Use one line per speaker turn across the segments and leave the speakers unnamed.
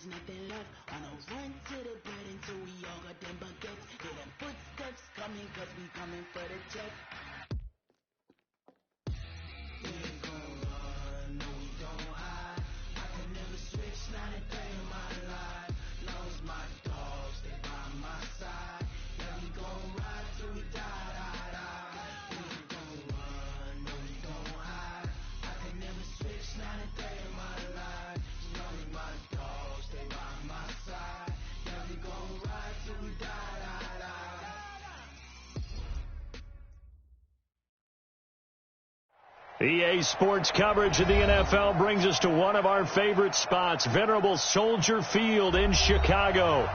there's nothing left. On a run to the bed until we all got them baguettes. Hear them footsteps coming, cause we coming for the check. We ain't gon' run, no we don't hide. I can never switch, not a day in my life. Long as my dogs, they by my side. Yeah, we gon' ride till we die, die, die. We ain't gon' run, no we don't hide. I can never switch, not a day in my life. Long as my dogs, they by my side. Yeah, we gon' ride till we die, die, die.
EA Sports coverage of the NFL brings us to one of our favorite spots, venerable Soldier Field in Chicago.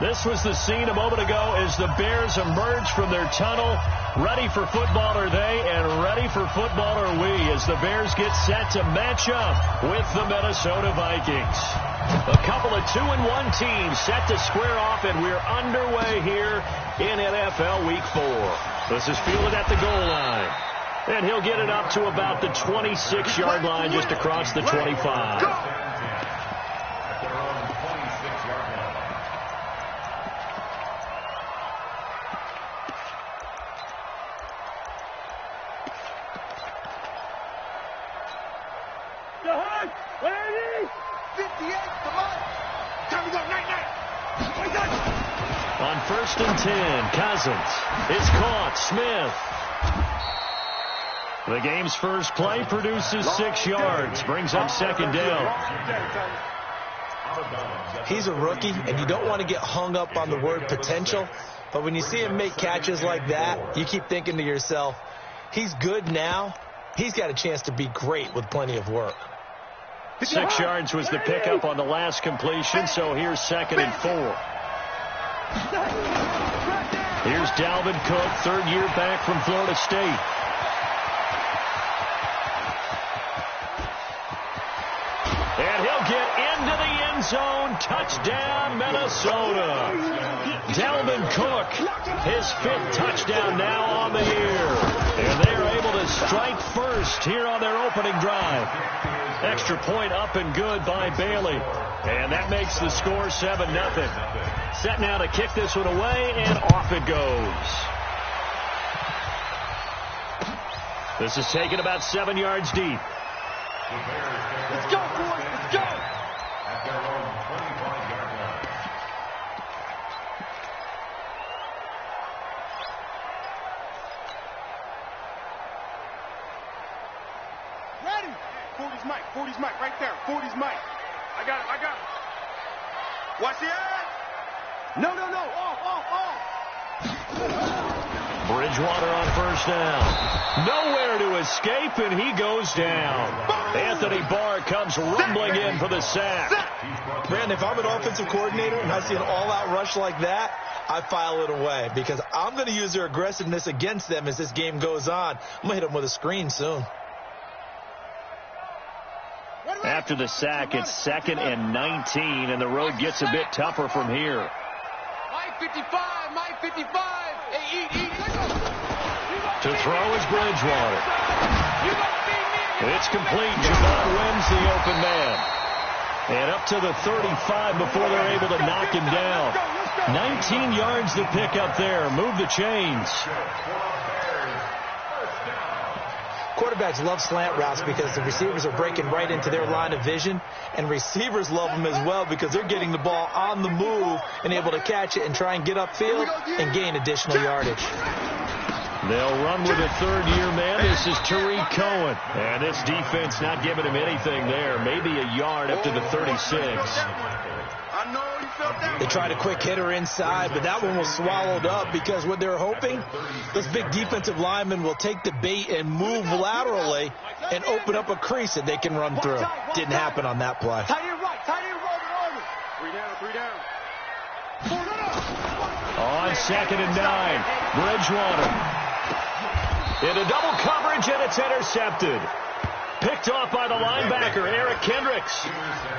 This was the scene a moment ago as the Bears emerged from their tunnel. Ready for football are they, and ready for football are we, as the Bears get set to match up with the Minnesota Vikings. A couple of 2-1 teams set to square off, and we're underway here in NFL Week 4. This is fielded at the goal line. And he'll get it up to about the 26-yard line, just across the 25. On 1st and 10, Cousins is caught. Smith. The game's first play produces 6 yards, brings up 2nd down.
He's a rookie, and you don't want to get hung up on the word potential, but when you see him make catches like that, you keep thinking to yourself, he's good now. He's got a chance to be great with plenty of work.
6 yards was the pickup on the last completion, so here's 2nd and 4. Here's Dalvin Cook, 3rd year back from Florida State. And he'll get into the end zone. Touchdown, Minnesota. Dalvin Cook, his 5th touchdown now on the year. And they are able to strike first here on their opening drive. Extra point up and good by Bailey. And that makes the score 7-0. Set now to kick this one away, and off it goes. This is taken about 7 yards deep.
Let's go, boys. Let's go.
At their own 25-yard line.
Ready. 40's Mike. 40's Mike right there. 40's Mike. I got him. Watch the edge. No. Off.
Bridgewater on 1st down. Nowhere to escape, and he goes down. Anthony Barr comes rumbling in for the sack.
Man, if I'm an offensive coordinator and I see an all-out rush like that, I file it away because I'm going to use their aggressiveness against them as this game goes on. I'm going to hit them with a screen soon.
After the sack, it's 2nd and 19, and the road gets a bit tougher from here.
Mike 55. Hey, eat.
To throw is Bridgewater. It's complete. Javon wins the open man. And up to the 35 before they're able to knock him down. 19 yards to pick up there. Move the chains.
Quarterbacks love slant routes because the receivers are breaking right into their line of vision, and receivers love them as well because they're getting the ball on the move and able to catch it and try and get upfield and gain additional yardage.
They'll run with a 3rd-year man. This is Tariq Cohen. And this defense not giving him anything there. Maybe a yard up to the 36.
They tried a quick hitter inside, but that one was swallowed up because what they're hoping, this big defensive lineman will take the bait and move laterally and open up a crease that they can run through. Didn't happen on that play.
Tight end right. 3 down.
On 2nd and 9, Bridgewater. Into double coverage, and it's intercepted. Picked off by the linebacker, Eric Kendricks.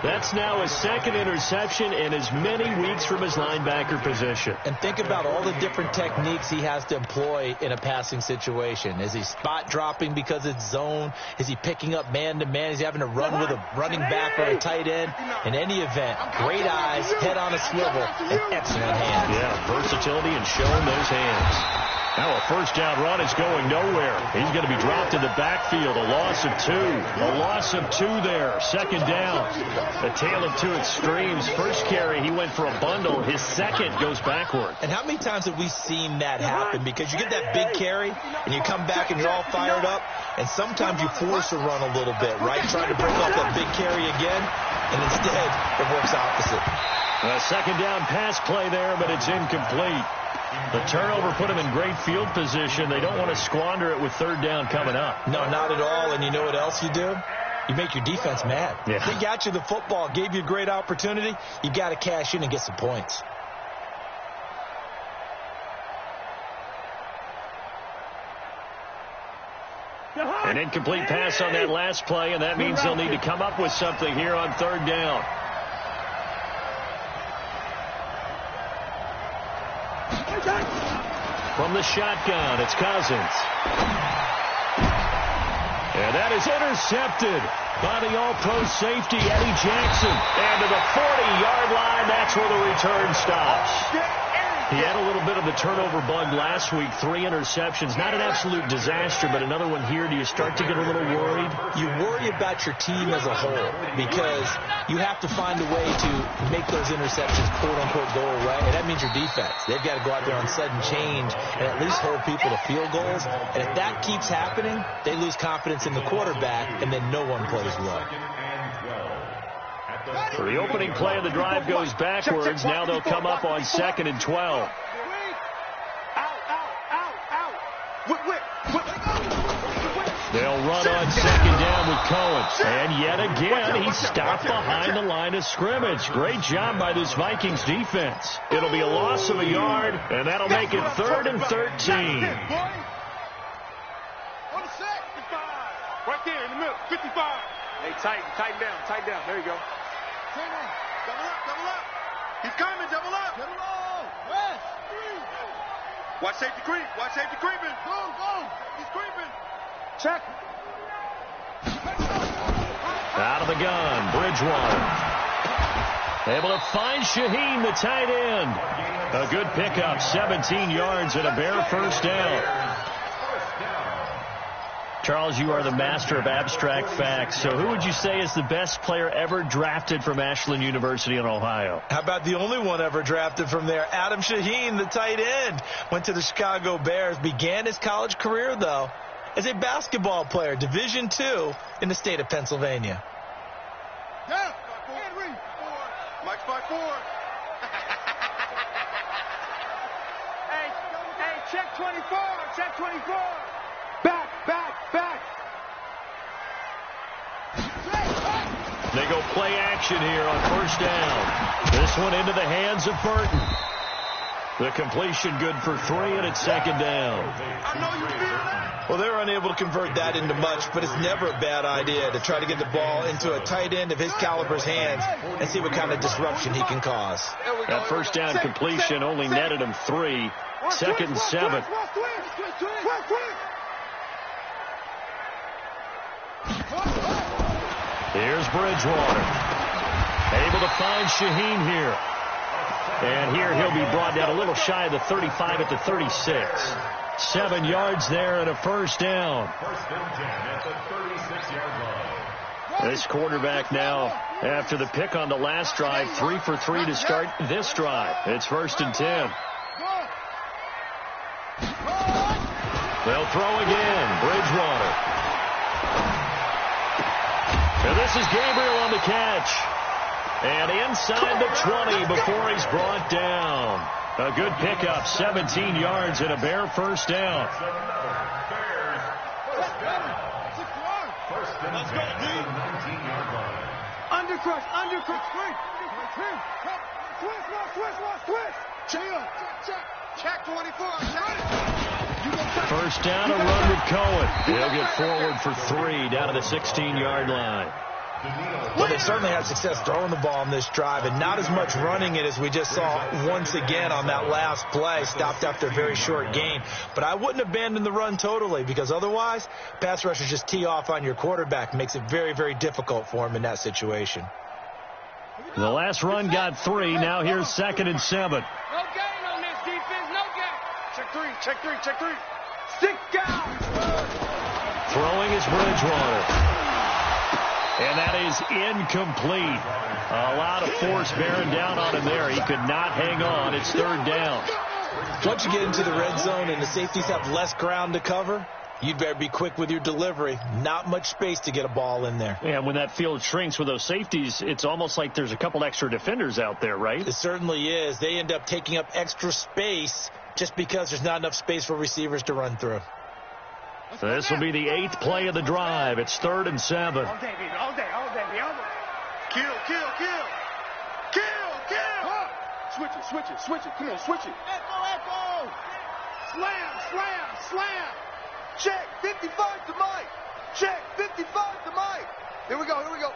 That's now his second interception in as many weeks from his linebacker position.
And think about all the different techniques he has to employ in a passing situation. Is he spot dropping because it's zone? Is he picking up man-to-man? Is he having to run with a running back or a tight end? In any event, great eyes, head on a swivel, and excellent hands.
Yeah, versatility and showing those hands. Now a first down run is going nowhere. He's going to be dropped in the backfield. A loss of 2. A loss of 2 there. Second down. A tale of two extremes. First carry, he went for a bundle. His second goes backward.
And how many times have we seen that happen? Because you get that big carry, and you come back and you're all fired up, and sometimes you force a run a little bit, right? Trying to break off that big carry again, and instead it works opposite.
A second down pass play there, but it's incomplete. The turnover put him in great field position. They don't want to squander it with third down coming up.
No, not at all. And you know what else you do? You make your defense mad.
Yeah.
They got you the football, gave you a great opportunity. You got to cash in and get some points.
An incomplete pass on that last play, and that means they'll need to come up with something here on third down. From the shotgun, it's Cousins. And that is intercepted by the all-pro safety, Eddie Jackson. And to the 40-yard line, that's where the return stops. He had a little bit of the turnover bug last week, 3 interceptions. Not an absolute disaster, but another one here. Do you start to get a little worried?
You worry about your team as a whole because you have to find a way to make those interceptions, quote-unquote, go away. And that means your defense. They've got to go out there on sudden change and at least hold people to field goals. And if that keeps happening, they lose confidence in the quarterback, and then no one plays well.
For the opening play of the drive goes backwards. Now they'll come up on 2nd and 12. They'll run on 2nd down with Cohen. And yet again, he's stopped behind the line of scrimmage. Great job by this Vikings defense. It'll be a loss of a yard, and that'll make it 3rd and 13.
Right there in the middle, 55. Hey, tighten down. There you go. Double up. He's coming, double up. Double up. West. Watch safety creeping. Go. He's creeping. Check.
Out of the gun, Bridgewater. Able to find Shaheen, the tight end. A good pickup, 17 yards and a bare first down. Charles, you are the master of abstract facts. So who would you say is the best player ever drafted from Ashland University in Ohio?
How about the only one ever drafted from there? Adam Shaheen, the tight end. Went to the Chicago Bears. Began his college career, though, as a basketball player, Division II in the state of Pennsylvania.
Yeah. Henry. Mike's by 4. Hey, check 24. Back.
They go play action here on first down. This one into the hands of Burton. The completion good for 3, and it's 2nd down.
I know you feel that.
Well, they're unable to convert that into much, but it's never a bad idea to try to get the ball into a tight end of his caliber's hands and see what kind of disruption he can cause.
That first down completion only netted him 3. 2nd and 7. Here's Bridgewater. Able to find Shaheen here. And here he'll be brought down a little shy of the 35 at the 36. 7 yards there and a first down. This quarterback now, after the pick on the last drive, 3 for 3 to start this drive. It's 1st and 10. They'll throw again. Bridgewater. And this is Gabriel on the catch. And inside the 20 before he's brought down. A good pickup, 17 yards and a bare first down.
Let's go, D. Undercrush. Twist. Chill. Check 24.
First down, a run with Cohen. He'll get forward for 3 down to the 16-yard line.
Well, they've certainly had success throwing the ball on this drive, and not as much running it as we just saw once again on that last play, stopped after a very short gain. But I wouldn't abandon the run totally, because otherwise, pass rushers just tee off on your quarterback. Makes it very, very difficult for him in that situation.
The last run got 3. Now here's 2nd and 7.
No gain on this defense, no gain. Check 3, check 3, check 3. Stick down.
Throwing is Bridgewater. And that is incomplete. A lot of force bearing down on him there. He could not hang on. It's 3rd down.
Once you get into the red zone and the safeties have less ground to cover, you'd better be quick with your delivery. Not much space to get a ball in there.
And when that field shrinks with those safeties, it's almost like there's a couple extra defenders out there, right?
It certainly is. They end up taking up extra space just because there's not enough space for receivers to run through.
So this will be the 8th play of the drive. It's 3rd and 7.
All day, baby, all day, all day, baby, all day. Kill, kill, kill. Kill, kill. Switch it, switch it, switch it. Come on, switch it. Echo, echo. Slam, slam, slam. Check, 55 to Mike. Check, 55 to Mike. Here we go, here we go.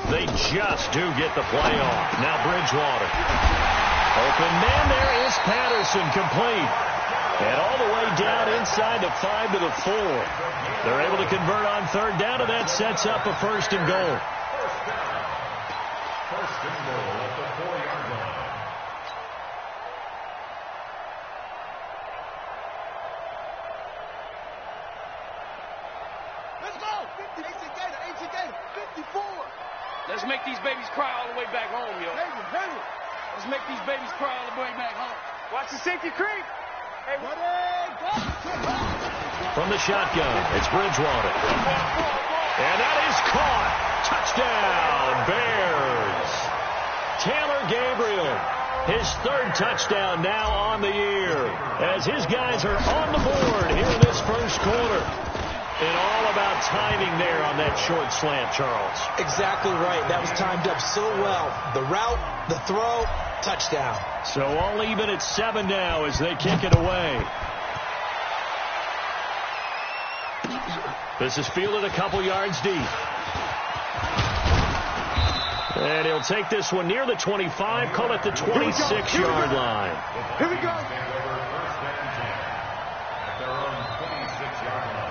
They just do get the play off. Now Bridgewater. Open man, there is Patterson, complete. And all the way down inside the 5 to the 4. They're able to convert on 3rd down, and that sets up a 1st and goal.
First and goal at the 4-yard line.
Let's go. 50, 18 Gator, 54. Let's make these babies cry all the way back home, yo. Let's make these babies cry all the way back home. Watch the safety creep. Hey,
From the shotgun, it's Bridgewater. And that is caught. Touchdown, Bears. Taylor Gabriel, his 3rd touchdown now on the year, as his guys are on the board here in this first quarter. And all about timing there on that short slant, Charles.
Exactly right. That was timed up so well. The route, the throw, touchdown.
So all even at 7 now as they kick it away. This is fielded a couple yards deep. And he'll take this one near the 25, call it the 26-yard line.
Here we go.
First and 10 at their own 26-yard line.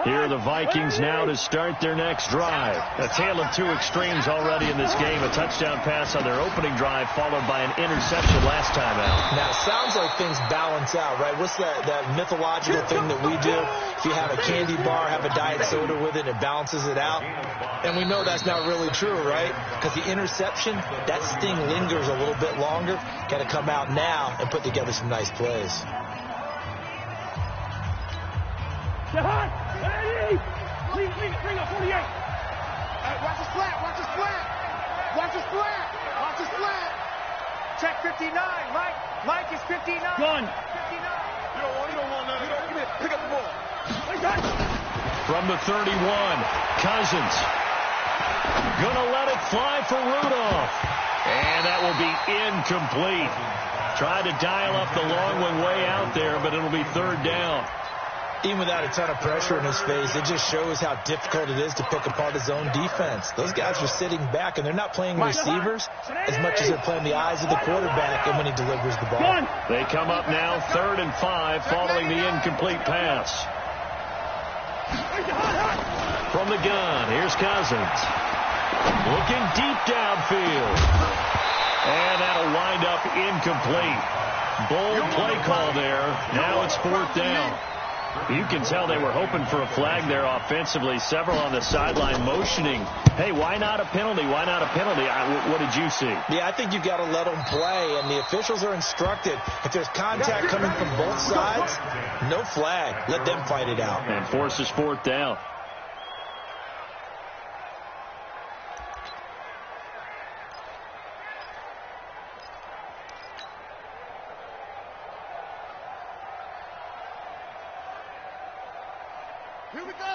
Here are the Vikings now to start their next drive. A tale of 2 extremes already in this game. A touchdown pass on their opening drive, followed by an interception last time out.
Now, it sounds like things balance out, right? What's that mythological thing that we do? If you have a candy bar, have a diet soda with it, it balances it out. And we know that's not really true, right? Because the interception, that sting lingers a little bit longer. Got to come out now and put together some nice plays.
Bring up 48. Watch the slant, watch the slant. Watch the slant, watch the slant. Check 59, Mike is 59. Gun. 59. You don't want none of that. Come here, pick up the ball.
From the 31, Cousins. Gonna let it fly for Rudolph. And that will be incomplete. Tried to dial up the long one way out there, but it'll be 3rd down.
Even without a ton of pressure in his face, it just shows how difficult it is to pick apart his own defense. Those guys are sitting back, and they're not playing receivers as much as they're playing the eyes of the quarterback and when he delivers the ball.
They come up now 3rd and 5 following the incomplete pass. From the gun, here's Cousins. Looking deep downfield. And that'll wind up incomplete. Bold play call there. Now it's 4th down. You can tell they were hoping for a flag there offensively. Several on the sideline motioning, hey, why not a penalty? Why not a penalty? What did you see?
Yeah, I think you've got to let them play, and the officials are instructed. If there's contact coming from both sides, no flag. Let them fight it out.
And forces 4th down.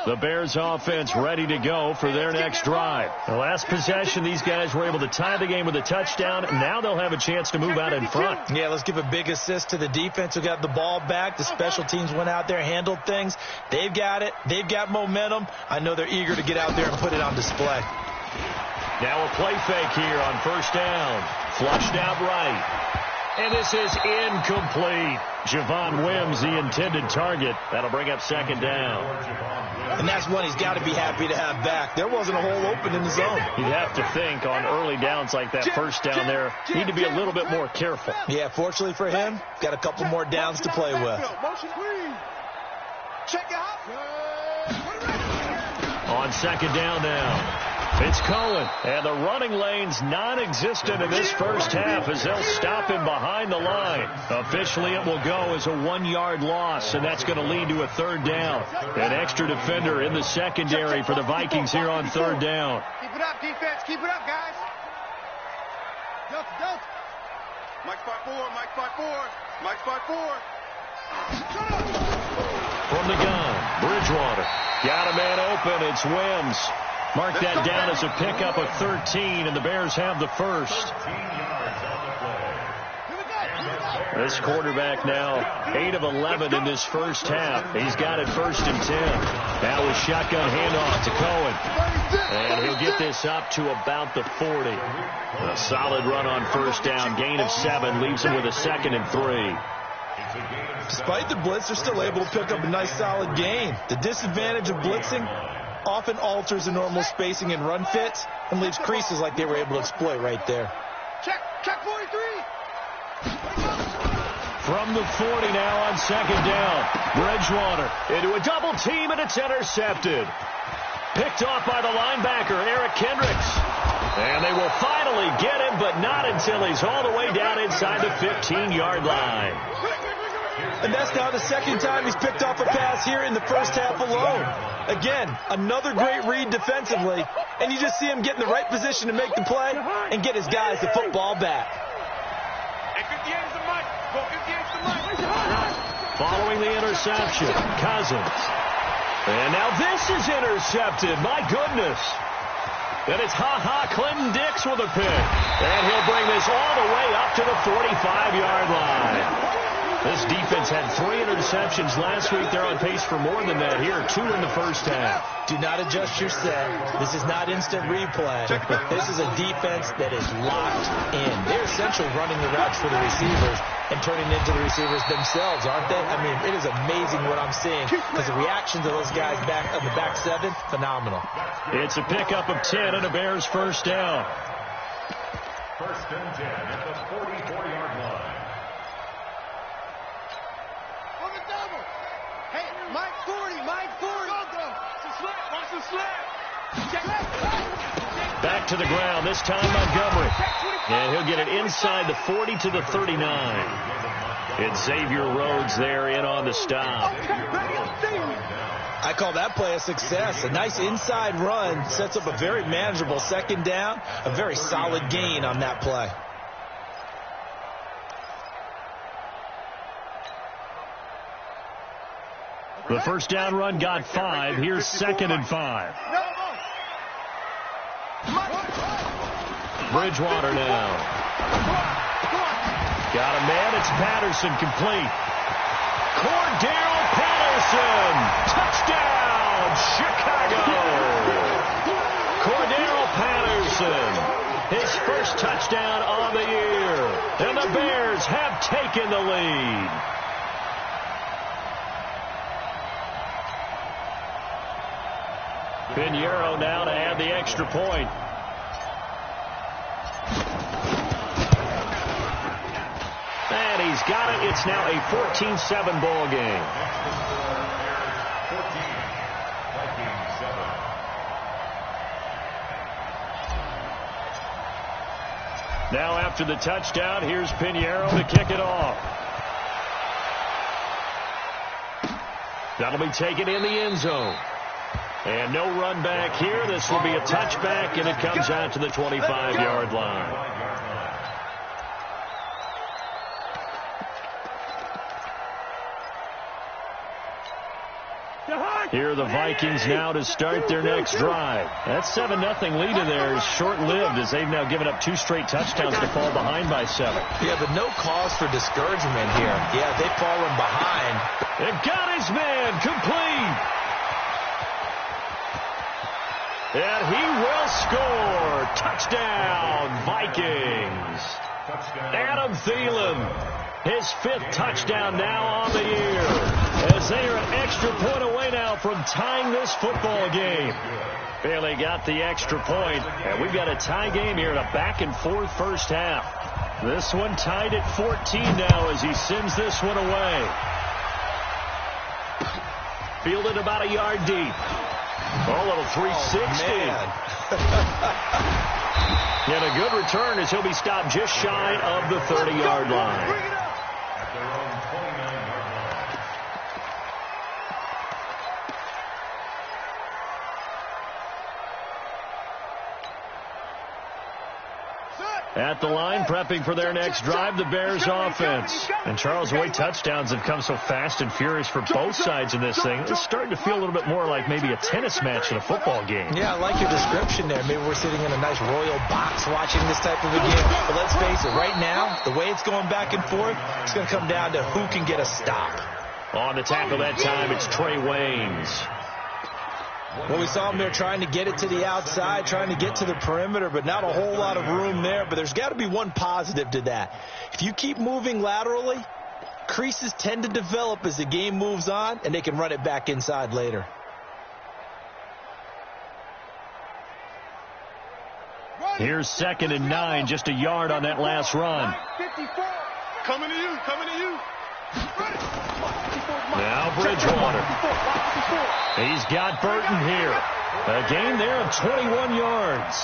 The Bears offense ready to go for their next drive. The last possession, these guys were able to tie the game with a touchdown. Now they'll have a chance to move out in front.
Yeah, let's give a big assist to the defense who got the ball back. The special teams went out there, handled things. They've got it. They've got momentum. I know they're eager to get out there and put it on display.
Now a play fake here on first down. Flushed out right. And this is incomplete. Javon Wims, the intended target. That'll bring up second down.
And that's one he's got to be happy to have back. There wasn't a hole open in the zone.
You'd have to think on early downs like that first down there, need to be a little bit more careful.
Yeah, fortunately for him, got a couple more downs to play with.
On second down now. It's Cohen, and the running lane's non-existent in this first half as they'll stop him behind the line. Officially, it will go as a 1-yard loss, and that's going to lead to a third down. An extra defender in the secondary for the Vikings here on third down.
Keep it up, defense. Keep it up, guys. Don't. Mike 5-4, Mike 5-4, Mike 5-4.
From the gun, Bridgewater. Got a man open. It's Wims. Mark that down as a pickup of 13, and the Bears have the first. This quarterback now 8 of 11 in this first half. He's got it first and 10. Now with shotgun handoff to Cohen. And he'll get this up to about the 40. A solid run on first down. Gain of 7 leaves him with a second and 3.
Despite the blitz, they're still able to pick up a nice solid gain. The disadvantage of blitzing often alters the normal spacing and run fits and leaves creases like they were able to exploit right there.
Check 43.
From the 40 now on second down. Bridgewater into a double team, and it's intercepted. Picked off by the linebacker, Eric Kendricks. And they will finally get him, but not until he's all the way down inside the 15-yard line.
And that's now the second time he's picked off a pass here in the first half alone. Again, another great read defensively, and you just see him get in the right position to make the play and get his guys the football back.
Following the interception, Cousins. And now this is intercepted. My goodness. And it's Clinton Dix with a pick. And he'll bring this all the way up to the 45-yard line. This defense had 3 interceptions last week. They're on pace for more than that here. 2 in the first half.
Do not adjust your set. This is not instant replay. This is a defense that is locked in. They're essentially running the routes for the receivers and turning into the receivers themselves, aren't they? I mean, it is amazing what I'm seeing because the reactions of those guys back on the back 7, phenomenal.
It's a pickup of 10 and a Bears first down.
First and 10 at the 44-yard line.
Mike 40. Watch the slap.
Back to the ground, this time Montgomery. And he'll get it inside the 40 to the 39. It's Xavier Rhodes there in on the stop.
I call that play a success. A nice inside run sets up a very manageable second down. A very solid gain on that play.
The first down run got 5. Here's second and 5. Bridgewater now. Got a man. It's Patterson complete. Cordero Patterson. Touchdown, Chicago. Cordero Patterson. His first touchdown of the year. And the Bears have taken the lead. Pinheiro now to add the extra point. And he's got it. It's now a 14-7 ball game. Now after the touchdown, here's Pinheiro to kick it off. That'll be taken in the end zone. And no run back here. This will be a touchback, and it comes out to the 25-yard line. Here are the Vikings now to start their next drive. That 7-0 lead of theirs short-lived as they've now given up 2 straight touchdowns to fall behind by 7.
Yeah, but no cause for discouragement here. Yeah, they've fallen behind.
It got his man complete. And he will score. Touchdown, Vikings. Adam Thielen, his 5th touchdown now on the year, as they are an extra point away now from tying this football game. Bailey got the extra point, and we've got a tie game here in a back-and-forth first half. This one tied at 14 now as he sends this one away. Fielded about a yard deep. A little 360. And a good return as he'll be stopped just shy of the 30-yard line.
At their own 29-yard line.
At the line, prepping for their next drive, the Bears offense. And Charles, the way touchdowns have come so fast and furious for both sides in this thing, it's starting to feel a little bit more like maybe a tennis match in a football game.
Yeah, I like your description there. Maybe we're sitting in a nice royal box watching this type of a game. But let's face it, right now, the way it's going back and forth, it's going to come down to who can get a stop.
On the tackle that time, it's Trey Waynes.
Well, we saw him there trying to get it to the outside, trying to get to the perimeter, but not a whole lot of room there. But there's got to be one positive to that. If you keep moving laterally, creases tend to develop as the game moves on, and they can run it back inside later.
Here's 2nd and 9, just a yard on that last run.
54. Coming to you, coming to you.
Now Bridgewater. He's got Burton here. A gain there of 21 yards.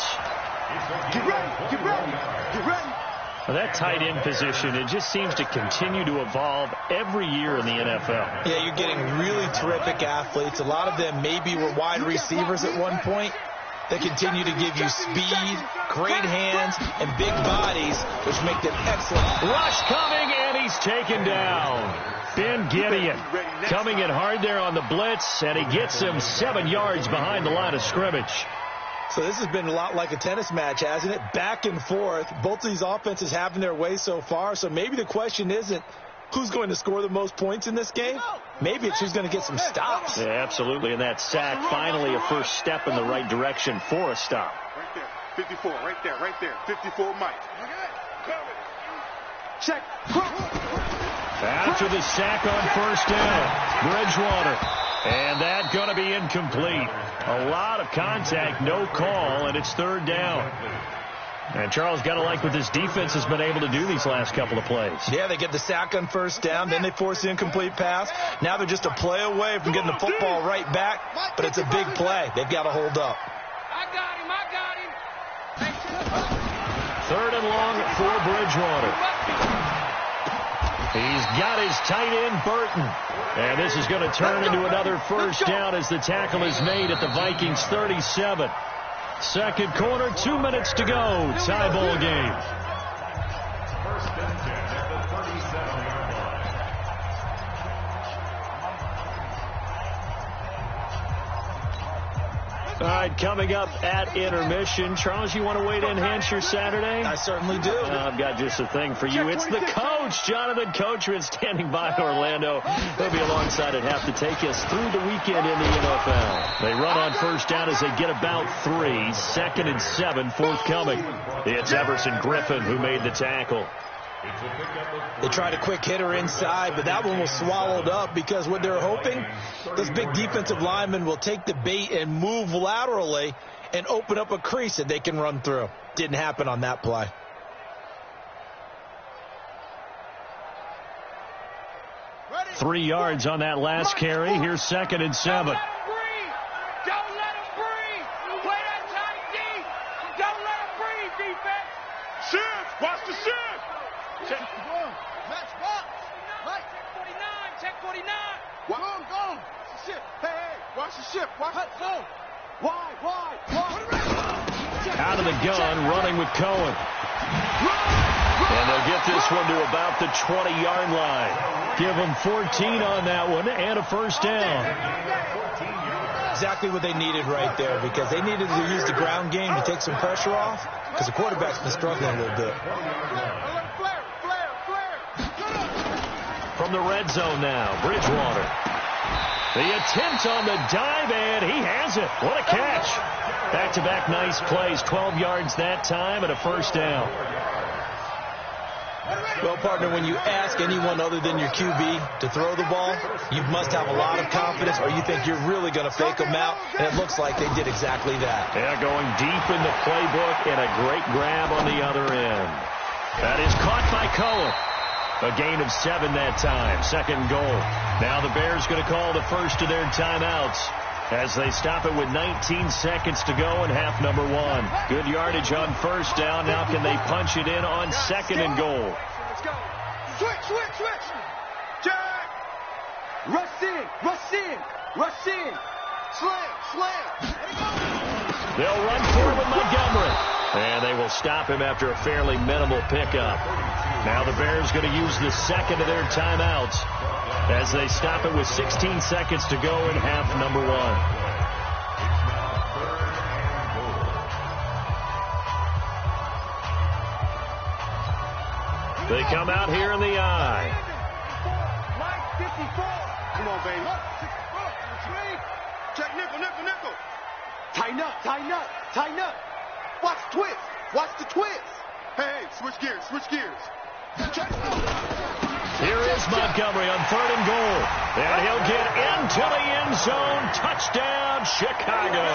Get ready, get ready, get ready.
Well, that tight end position, it just seems to continue to evolve every year in the NFL.
Yeah, you're getting really terrific athletes. A lot of them maybe were wide receivers at one point. They continue to give you speed, great hands, and big bodies, which make them excellent.
Rush coming, and he's taken down. Ben Gideon coming in hard there on the blitz, and he gets him 7 yards behind the line of scrimmage.
So this has been a lot like a tennis match, hasn't it? Back and forth. Both of these offenses having their way so far. So maybe the question isn't who's going to score the most points in this game. Maybe it's who's going to get some stops.
Yeah, absolutely. And that sack, finally a first step in the right direction for a stop.
Right there. 54, right there, right there. 54 Mike. Check.
After the sack on first down, Bridgewater. And that's going to be incomplete. A lot of contact, no call, and it's 3rd down. And Charles, got to like what this defense has been able to do these last couple of plays.
Yeah, they get the sack on first down, then they force the incomplete pass. Now they're just a play away from getting the football right back, but it's a big play. They've got to hold up.
I got him.
3rd and long for Bridgewater. He's got his tight end, Burton. And this is going to turn into another first down as the tackle is made at the Vikings 37. Second quarter, 2 minutes to go. Tie ball game.
First and 10 at the 37-yard line.
All right, coming up at intermission. Charles, you want to wait to enhance your Saturday?
I certainly do.
I've got just a thing for you. It's the coach, Jonathan Coachman, standing by in Orlando. He'll be alongside at half to take us through the weekend in the NFL. They run on first down as they get about 3. 2nd and 7 forthcoming. It's Everson Griffin who made the tackle.
They tried a quick hitter inside, but that one was swallowed up because what they're hoping, this big defensive lineman will take the bait and move laterally and open up a crease that they can run through. Didn't happen on that play.
Ready?
3 yards on that last carry. Here's 2nd and 7.
Don't let him breathe. Play that tight deep. Don't let him breathe, defense.
Shift. Watch the shift.
Check. Match box. Right. Check 49. Check 49. Go.
Shift. Hey. Watch the shift. Watch it.
Go. Why?
Out of the gun, running with Cohen.
Run.
And they'll get this one to about the 20-yard line. Give them 14 on that one and a first down.
Exactly what they needed right there, because they needed to use the ground game to take some pressure off, because the quarterback's been struggling a little bit.
From the red zone now, Bridgewater. The attempt on the dive, and he has it. What a catch. Back-to-back nice plays, 12 yards that time and a first down.
Well, partner, when you ask anyone other than your QB to throw the ball, you must have a lot of confidence, or you think you're really going to fake them out, and it looks like they did exactly that.
Yeah, going deep in the playbook and a great grab on the other end. That is caught by Cohen. A gain of 7 that time. Second and goal. Now the Bears going to call the first of their timeouts as they stop it with 19 seconds to go in half number 1. Good yardage on first down. Now can they punch it in on second and goal?
Let's go. Switch. Jack. Rush in. Slam.
They'll run for it with Montgomery. And they will stop him after a fairly minimal pickup. Now the Bears going to use the second of their timeouts as they stop it with 16 seconds to go in half number 1. They come out here in the I.
Mike 54. Come on, baby. Check nickel. Tighten up. Watch the twist. Hey, switch gears.
Here is Montgomery on third and goal. And he'll get into the end zone. Touchdown, Chicago.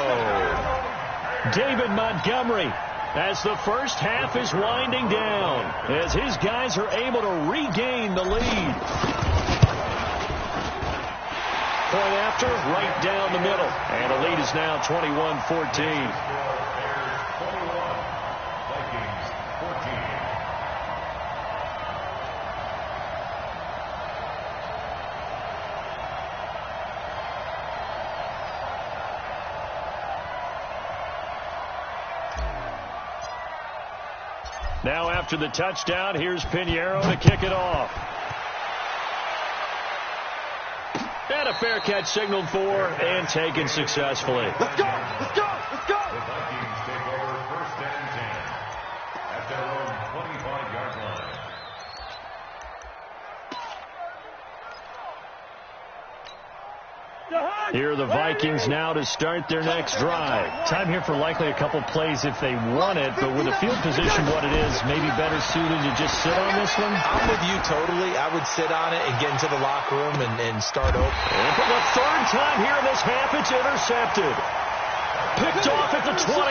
David Montgomery, as the first half is winding down, as his guys are able to regain the lead. Point after, right down the middle. And the lead is now 21-14. Now after the touchdown, here's Pinheiro to kick it off. And a fair catch signaled for and taken successfully.
Let's go.
The Vikings take over first and 10 at their own 25-yard line.
Here are the Vikings now to start their next drive. Time here for likely a couple plays if they want it, but with the field position what it is, maybe better suited to just sit on this one?
I'm with you totally. I would sit on it and get into the locker room and start over.
And for the third time here in this half, it's intercepted. Picked off at the 21.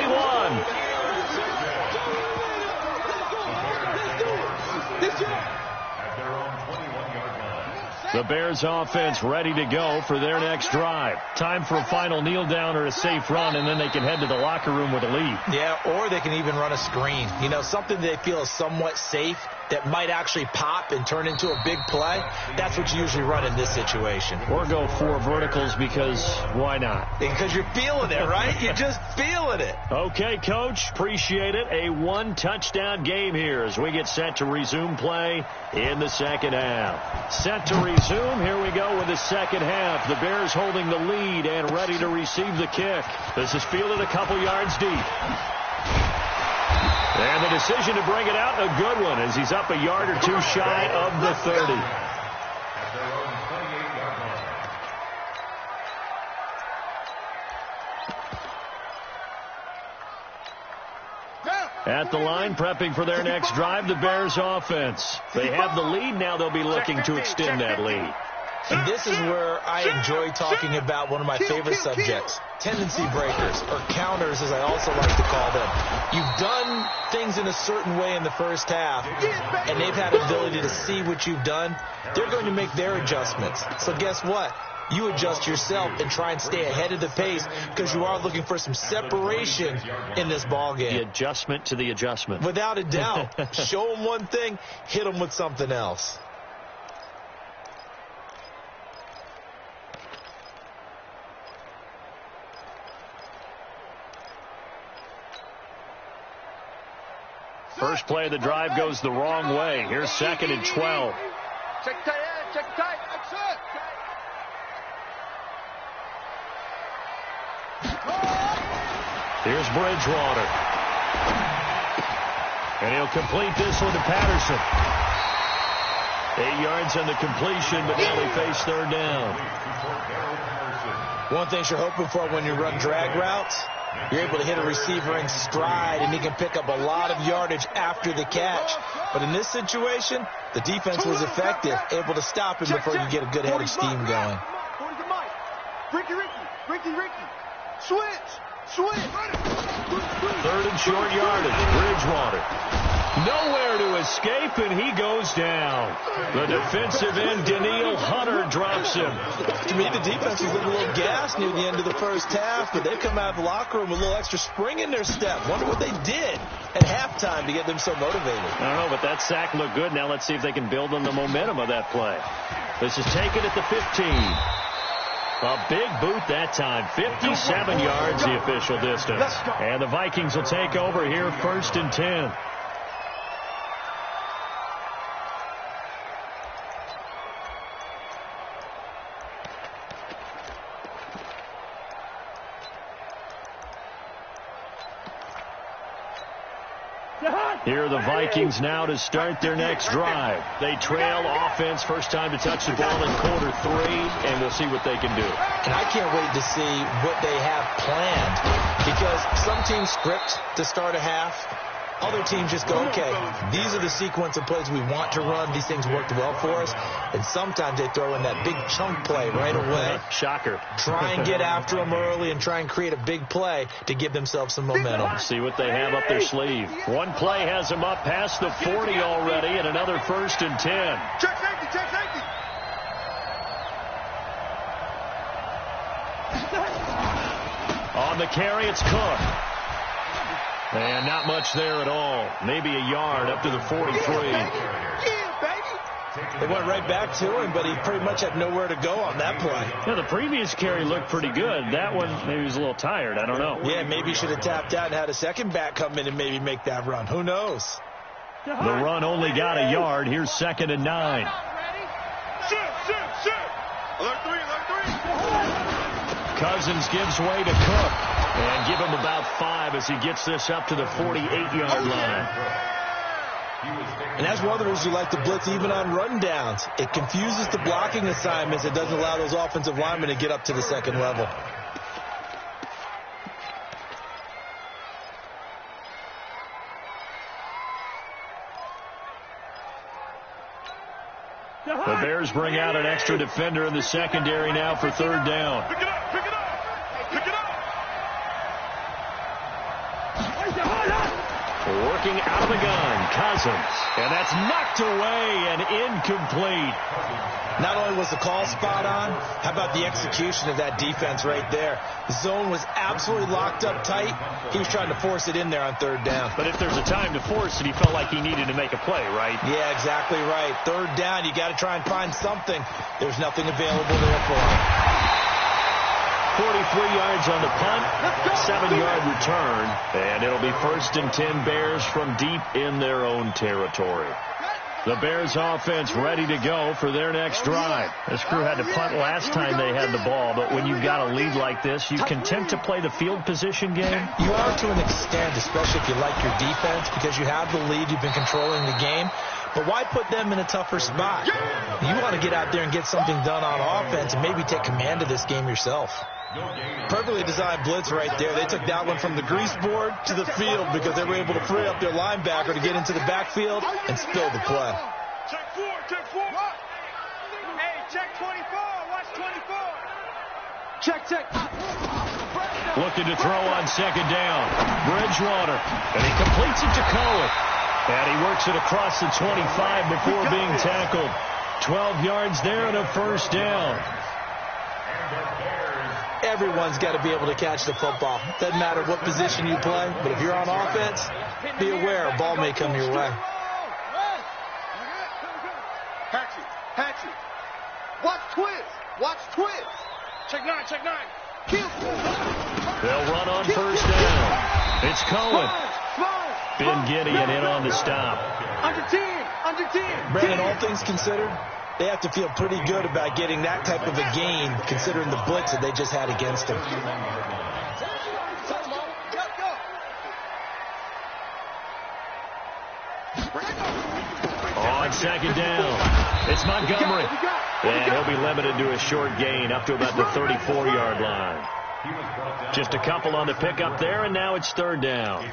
At their own 21-yard line.
The Bears offense ready to go for their next drive. Time for a final kneel down or a safe run, and then they can head to the locker room with a lead.
Yeah, or they can even run a screen. You know, something they feel is somewhat safe that might actually pop and turn into a big play. That's what you usually run in this situation.
Or go 4 verticals because why not?
Because you're feeling it, right? You're just feeling it.
Okay, Coach. Appreciate it. A 1-touchdown game here as we get set to resume play in the second half. Set to resume. Here we go with the second half. The Bears holding the lead and ready to receive the kick. This is fielded a couple yards deep. And the decision to bring it out, a good one, as he's up a yard or two shy of the 30.
At their own 28-yard line.
At the line, prepping for their next drive, the Bears offense. They have the lead. Now they'll be looking to extend that lead.
And this is where I enjoy talking about one of my favorite subjects, tendency breakers, or counters as I also like to call them. You've done things in a certain way in the first half, and they've had the ability to see what you've done. They're going to make their adjustments. So guess what? You adjust yourself and try and stay ahead of the pace because you are looking for some separation in this ball game.
The adjustment to the adjustment.
Without a doubt. Show them one thing, hit them with something else.
First play of the drive goes the wrong way. Here's 2nd and 12.
Check tight end. Check tight. That's it.
Here's Bridgewater. And he'll complete this one to Patterson. 8 yards on the completion, but now they face third down.
One thing you're hoping for when you run drag routes, you're able to hit a receiver in stride, and he can pick up a lot of yardage after the catch. But in this situation, the defense was effective, able to stop him before you get a good head of steam going.
Ricky. Switch.
3rd and short yardage. Bridgewater. Nowhere to escape, and he goes down. The defensive end, Daniil Hunter, drops him.
To me, the defense was looking a little gassed near the end of the first half, but they've come out of the locker room with a little extra spring in their step. Wonder what they did at halftime to get them so motivated.
I don't know, but that sack looked good. Now let's see if they can build on the momentum of that play. This is taken at the 15. A big boot that time. 57 yards, the official distance. And the Vikings will take over here, 1st and 10. Here are the Vikings now to start their next drive. They trail offense, first time to touch the ball in quarter 3, and we'll see what they can do.
And I can't wait to see what they have planned, because some teams script to start a half. Other teams just go, okay, these are the sequence of plays we want to run. These things worked well for us. And sometimes they throw in that big chunk play right away.
Shocker.
Try and get after them early and try and create a big play to give themselves some momentum.
See what they have up their sleeve. One play has them up past the 40 already, and another 1st and 10.
Check safety.
On the carry, it's Cook. And not much there at all. Maybe a yard up to the 43.
They went right back to him, but he pretty much had nowhere to go on that play.
Yeah, the previous carry looked pretty good. That one, maybe he was a little tired. I don't know.
Yeah, maybe he should have tapped out and had a second back come in and maybe make that run. Who knows?
The run only got a yard. Here's 2nd and 9.
Shoot. Alert 3.
Cousins gives way to Cook. And give him about 5 as he gets this up to the 48-yard line.
And that's one of the reasons you like to blitz even on rundowns. It confuses the blocking assignments. It doesn't allow those offensive linemen to get up to the second level.
The Bears bring out an extra defender in the secondary now for 3rd down.
Pick it up.
Working out of the gun, Cousins. And that's knocked away and incomplete.
Not only was the call spot on, how about the execution of that defense right there? The zone was absolutely locked up tight. He was trying to force it in there on 3rd down.
But if there's a time to force it, he felt like he needed to make a play, right?
Yeah, exactly right. 3rd down, you got to try and find something. There's nothing available there for him.
43 yards on the punt, 7-yard return, and it'll be 1st and 10 Bears from deep in their own territory. The Bears offense ready to go for their next drive. This crew had to punt last time they had the ball, but when you've got a lead like this, you content to play the field position game?
You are to an extent, especially if you like your defense, because you have the lead, you've been controlling the game. But why put them in a tougher spot? You want to get out there and get something done on offense and maybe take command of this game yourself. Perfectly designed blitz right there. They took that one from the grease board to the field because they were able to free up their linebacker to get into the backfield and spill the play.
Check 4. Hey, check 24. Watch 24. Check.
Looking to throw on 2nd down. Bridgewater. And he completes it to Cohen. And he works it across the 25 before being tackled. 12 yards there and a 1st down.
Everyone's got to be able to catch the football. Doesn't matter what position you play, but if you're on offense, be aware a ball may come your way.
Hatchet. Watch twist. Check 9.
They'll run on 1st down. It's Cohen. Ben Gideon in on the stop.
Under 10. Under 10.
Brandon, all things considered, they have to feel pretty good about getting that type of a gain, considering the blitz that they just had against them.
On second down, it's Montgomery. And he'll be limited to a short gain up to about the 34-yard line. Just a couple on the pickup there, and now it's third down.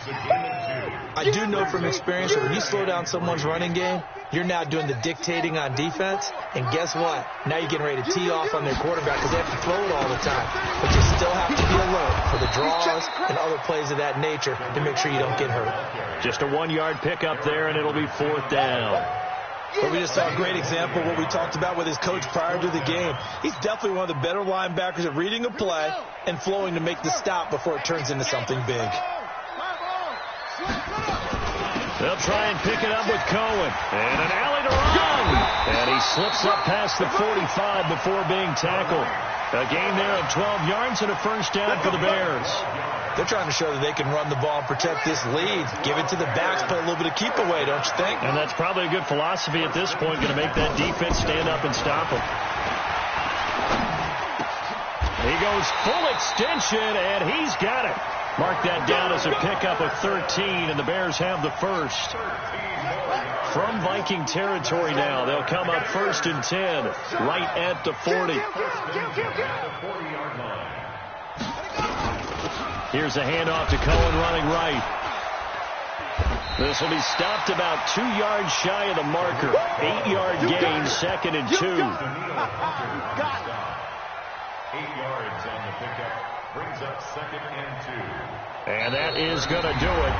I do know from experience that when you slow down someone's running game, you're now doing the dictating on defense. And guess what? Now you're getting ready to tee off on their quarterback because they have to throw it all the time. But you still have to be alert for the draws and other plays of that nature to make sure you don't get hurt.
Just a 1-yard pickup there, and it'll be fourth down.
But we just saw a great example of what we talked about with his coach prior to the game. He's definitely one of the better linebackers at reading a play and flowing to make the stop before it turns into something big.
They'll try and pick it up with Cohen. And an alley to run. And he slips up past the 45 before being tackled. A gain there of 12 yards and a first down for the Bears.
They're trying to show that they can run the ball and protect this lead. Give it to the backs, play a little bit of keep away, don't you think?
And that's probably a good philosophy at this point, going to make that defense stand up and stop them. He goes full extension, and he's got it. Mark that down as a pickup of 13, and the Bears have the first. From Viking territory now, they'll come up first and 10, right at the 40. Here's a handoff to Cohen running right. This will be stopped about 2 yards shy of the marker. 8-yard gain, second and 2.
8 yards on the pickup. Brings up second and 2.
And that is going to do it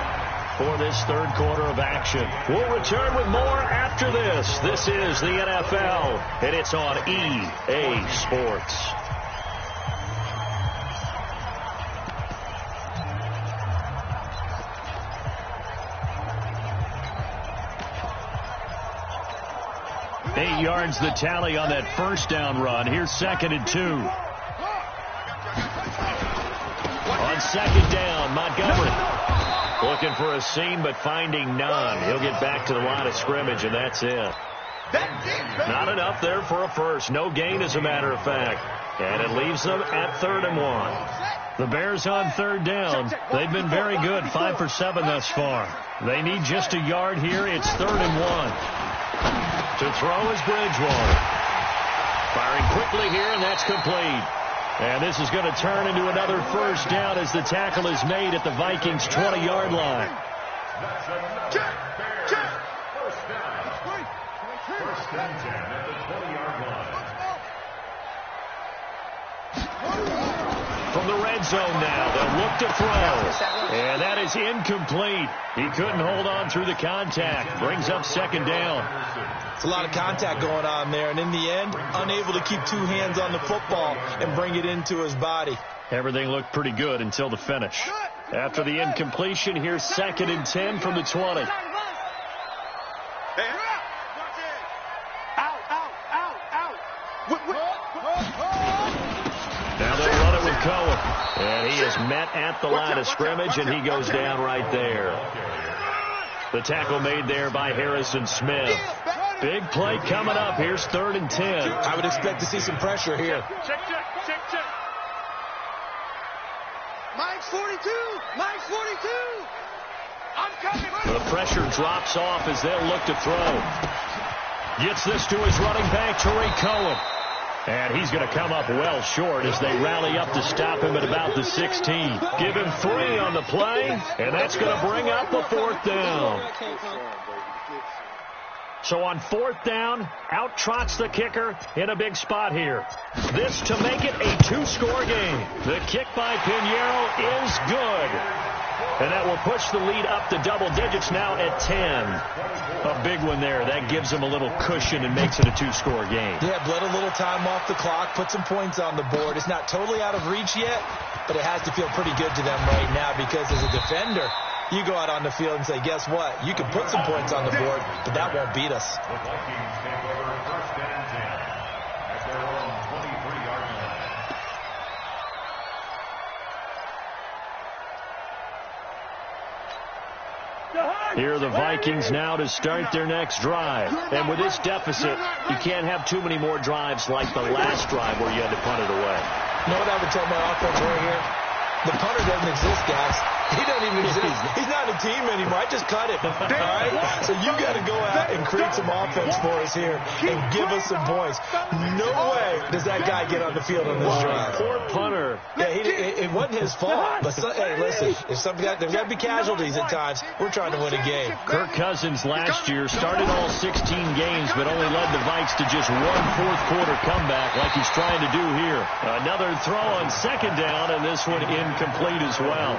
for this third quarter of action. We'll return with more after this. This is the NFL, and it's on EA Sports. Eight yards the tally on that first down run. Here's second and 2. On second down, Montgomery looking for a seam but finding none. He'll get back to the line of scrimmage, and that's it. Not enough there for a first. No gain, as a matter of fact. And it leaves them at 3rd and 1. The Bears on third down. They've been very good, 5 for 7 thus far. They need just a yard here. It's 3rd and 1. To throw is Bridgewater. Firing quickly here, and that's complete. And this is going to turn into another first down as the tackle is made at the Vikings' 20-yard line.
First and 10 at the 20-yard line.
From the red zone now, they'll look to throw. And that is incomplete. He couldn't hold on through the contact. Brings up second down.
It's a lot of contact going on there, and in the end, unable to keep 2 hands on the football and bring it into his body.
Everything looked pretty good until the finish. After the incompletion, here's second and 10 from the 20. Now they'll run it with Cohen. And he is met at the line of scrimmage, and he goes down right there. The tackle made there by Harrison Smith. Big play coming up. Here's 3rd and 10.
I would expect to see some pressure here.
Check. Mike's 42. Mike's 42. I'm coming.
The pressure drops off as they'll look to throw. Gets this to his running back, Tariq Cohen. And he's going to come up well short as they rally up to stop him at about the 16. Give him 3 on the play, and that's going to bring up the 4th down. So on 4th down, out trots the kicker in a big spot here. This to make it a 2-score game. The kick by Pinheiro is good. And that will push the lead up to double digits now at 10. A big one there. That gives them a little cushion and makes it a 2-score game.
Yeah, bled a little time off the clock, put some points on the board. It's not totally out of reach yet, but it has to feel pretty good to them right now because as a defender, you go out on the field and say, guess what? You can put some points on the board, but that won't beat us.
The Vikings take over first and 10 at their own 23-yard line.
The
Here are the Vikings now to start their next drive. And with this deficit, you can't have too many more drives like the last drive where you had to punt it away.
You know what I would tell my offense right here? The punter doesn't exist, guys. He doesn't even exist. He's not a team anymore. I just cut him. All right? So you got to go out and create some offense for us here and give us some points. No way does that guy get on the field on this drive.
Poor punter.
Yeah, it wasn't his fault. But hey, listen, there's got to be casualties at times. We're trying to win a game.
Kirk Cousins last year started all 16 games, but only led the Vikes to just one fourth-quarter comeback like he's trying to do here. Another throw on second down, and this one incomplete as well.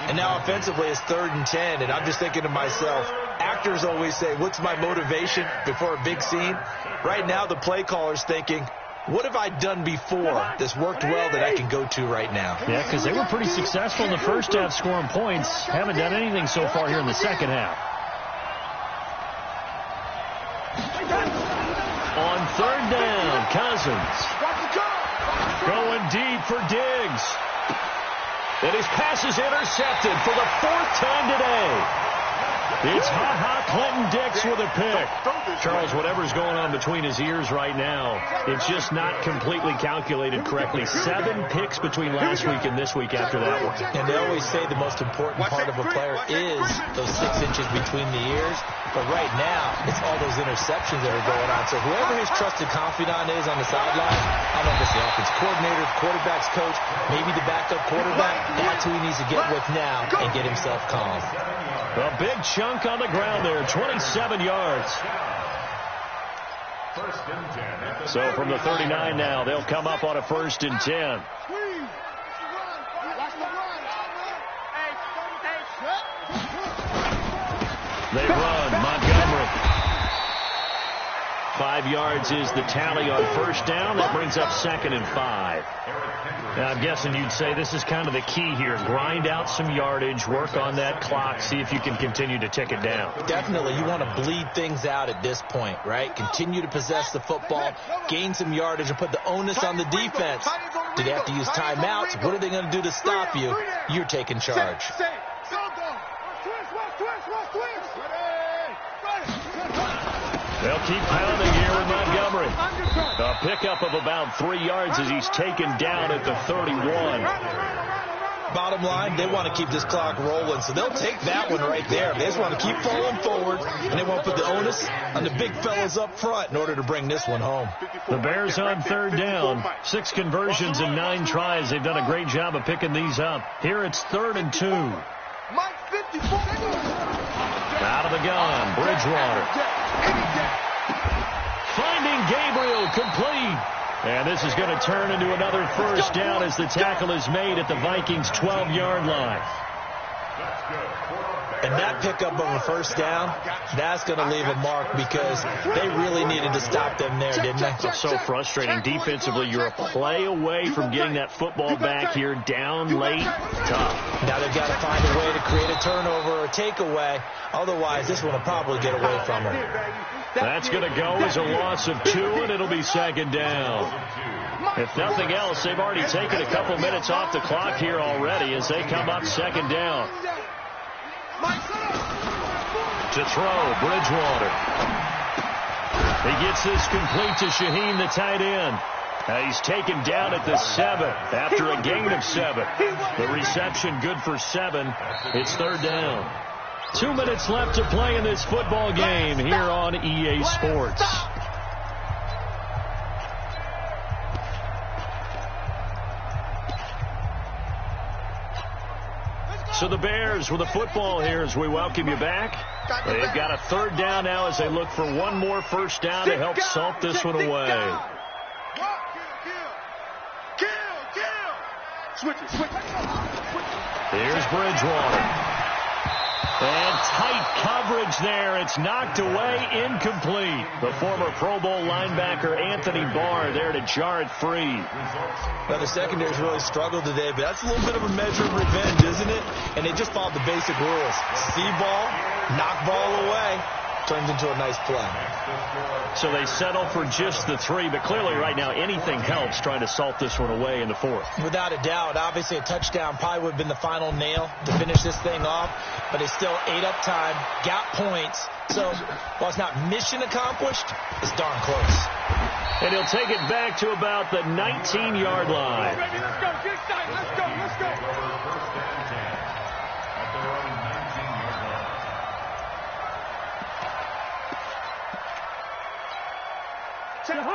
And now offensively it's 3rd and 10, and I'm just thinking to myself, actors always say, what's my motivation before a big scene? Right now the play caller's thinking, what have I done before that's worked well that I can go to right now?
Yeah, because they were pretty successful in the first half scoring points. Haven't done anything so far here in the second half. On 3rd down, Cousins. Going deep for Diggs. And his pass is intercepted for the 4th time today. It's Clinton Dix with a pick. Charles, whatever's going on between his ears right now, it's just not completely calculated correctly. 7 picks between last week and this week after that one.
And they always say the most important part of a player is those 6 inches between the ears. But right now, it's all those interceptions that are going on. So whoever his trusted confidant is on the sideline, I don't know if it's the offense coordinator, the quarterback's coach, maybe the backup quarterback, that's who he needs to get with now and get himself calm.
A big chunk on the ground there, 27 yards. So from the 39 now, they'll come up on a 1st and 10. They run, Montgomery. 5 yards is the tally on 1st down. That brings up 2nd and 5. Now, I'm guessing you'd say this is kind of the key here. Grind out some yardage, work on that clock, see if you can continue to tick it down.
Definitely. You want to bleed things out at this point, right? Continue to possess the football, gain some yardage, and put the onus on the defense. Do they have to use timeouts? What are they going to do to stop you? You're taking charge.
They'll keep pounding here with Montgomery. A pickup of about 3 yards as he's taken down at the 31.
Bottom line, they want to keep this clock rolling, so they'll take that one right there. They just want to keep falling forward, and they want to put the onus on the big fellas up front in order to bring this one home.
The Bears on 3rd down. 6 conversions and 9 tries. They've done a great job of picking these up. Here it's 3rd and 2. Out of the gun, Bridgewater. Finding Gabriel, complete. And this is going to turn into another 1st down as the tackle is made at the Vikings' 12-yard line.
And that pickup of a 1st down, that's going to leave a mark because they really needed to stop them there, didn't they?
It's so frustrating. Defensively, you're a play away from getting that football back here down late. Tough.
Now they've got to find a way to create a turnover or a takeaway. Otherwise, this one will probably get away from them.
That's going to go as a loss of 2, and it'll be 2nd down. If nothing else, they've already taken a couple minutes off the clock here already as they come up 2nd down. To throw, Bridgewater. He gets this complete to Shaheen, the tight end. He's taken down at the 7 after a gain of 7. The reception good for 7. It's 3rd down. 2 minutes left to play in this football game here on EA Sports. So the Bears with the football here as we welcome you back. They've got a 3rd down now as they look for one more 1st down to help salt this one away. Here's Bridgewater. And tight coverage there. It's knocked away, incomplete. The former Pro Bowl linebacker Anthony Barr there to jar it free.
Well, the secondary's really struggled today, but that's a little bit of a measure of revenge, isn't it? And they just followed the basic rules. See ball, knock ball away. turns into a nice play.
So they settle for just the 3, but clearly right now anything helps trying to salt this one away in the 4th.
Without a doubt. Obviously a touchdown probably would have been the final nail to finish this thing off, but they still ate up time, got points. So while it's not mission accomplished, it's darn close.
And he'll take it back to about the 19-yard line.
Ready, let's go. Get excited. Let's go. Let's go.
First and 10 at their own 19-yard line.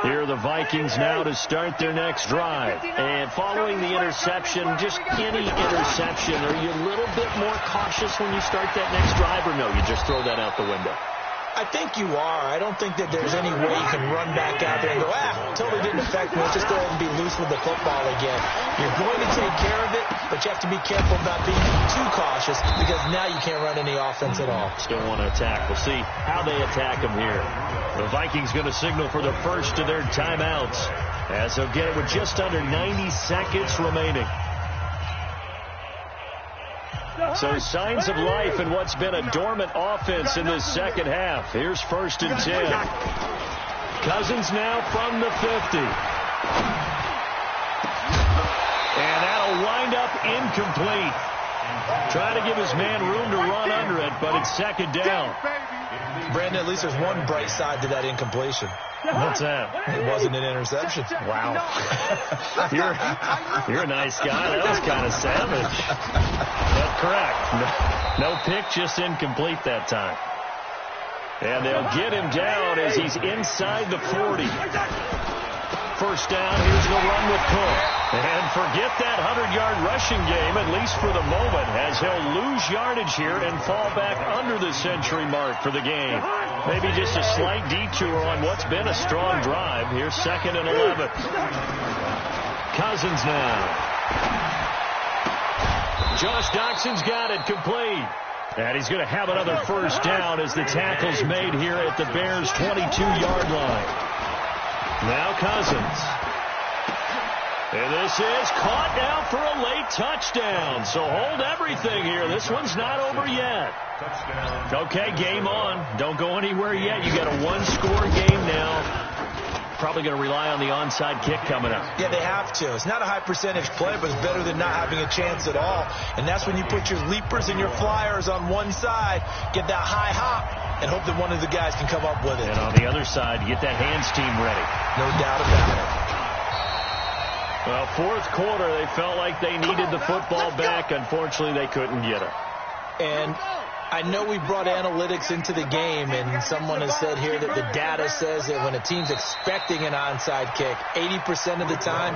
Here are the Vikings now to start their next drive. And following the interception, just any interception, are you a little bit more cautious when you start that next drive, or no, you just throw that out the window?
I think you are. I don't think that there's any way you can run back out there and go, totally didn't affect me. Let's just go ahead and be loose with the football again. You're going to take care of it, but you have to be careful about being too cautious because now you can't run any offense at all.
Still want to attack. We'll see how they attack them here. The Vikings going to signal for the first of their timeouts as they'll get it with just under 90 seconds remaining. So signs of life in what's been a dormant offense in this second half. Here's 1st and 10. Cousins now from the 50. And that'll wind up incomplete. Trying to give his man room to run under it, but it's 2nd down.
Brandon, at least there's one bright side to that incompletion.
What's that?
It wasn't an interception.
Wow. You're a nice guy. That was kind of savage. But correct. No pick, just incomplete that time. And they'll get him down as he's inside the 40. First down, here's the run with Cook. And forget that 100-yard rushing game, at least for the moment, as he'll lose yardage here and fall back under the century mark for the game. Maybe just a slight detour on what's been a strong drive. Here's 2nd and 11. Cousins now. Josh Doxson's got it complete. And he's going to have another first down as the tackle's made here at the Bears' 22-yard line. Now Cousins. And this is caught now for a late touchdown. So hold everything here. This one's not over yet. Okay, game on. Don't go anywhere yet. You got a one-score game now. Probably going to rely on the onside kick coming up.
Yeah, they have to. It's not a high percentage play, but it's better than not having a chance at all. And that's when you put your leapers and your flyers on one side, get that high hop, and hope that one of the guys can come up with it.
And on the other side, get that hands team ready.
No doubt about it.
Well, 4th quarter, they felt like they needed the football back. Unfortunately, they couldn't get it.
And I know we brought analytics into the game, and someone has said here that the data says that when a team's expecting an onside kick, 80% of the time,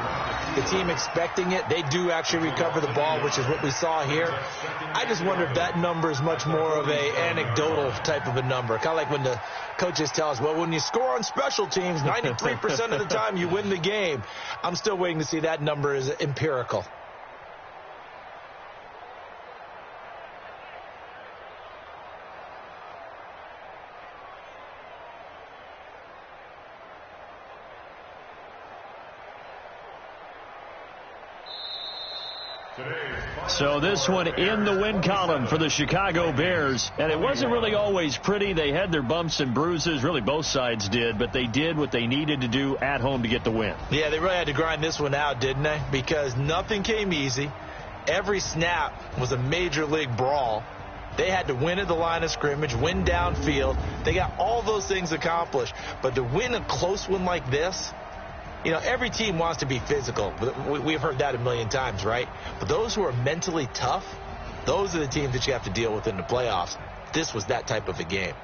the team expecting it, they do actually recover the ball, which is what we saw here. I just wonder if that number is much more of a anecdotal type of a number. Kind of like when the coaches tell us, well, when you score on special teams, 93% of the time you win the game. I'm still waiting to see that number is empirical.
So this one in the win column for the Chicago Bears. And it wasn't really always pretty. They had their bumps and bruises. Really, both sides did. But they did what they needed to do at home to get the win.
Yeah, they really had to grind this one out, didn't they? Because nothing came easy. Every snap was a major league brawl. They had to win at the line of scrimmage, win downfield. They got all those things accomplished. But to win a close one like this, you know, every team wants to be physical. We've heard that a million times, right? But those who are mentally tough, those are the teams that you have to deal with in the playoffs. This was that type of a game.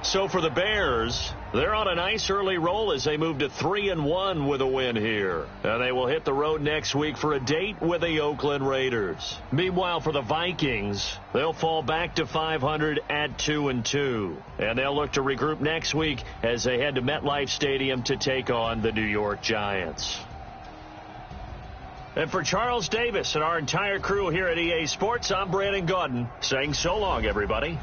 So for the Bears, they're on a nice early roll as they move to 3-1 with a win here. And they will hit the road next week for a date with the Oakland Raiders. Meanwhile, for the Vikings, they'll fall back to 500 at 2-2. And they'll look to regroup next week as they head to MetLife Stadium to take on the New York Giants. And for Charles Davis and our entire crew here at EA Sports, I'm Brandon Gaudin saying so long, everybody.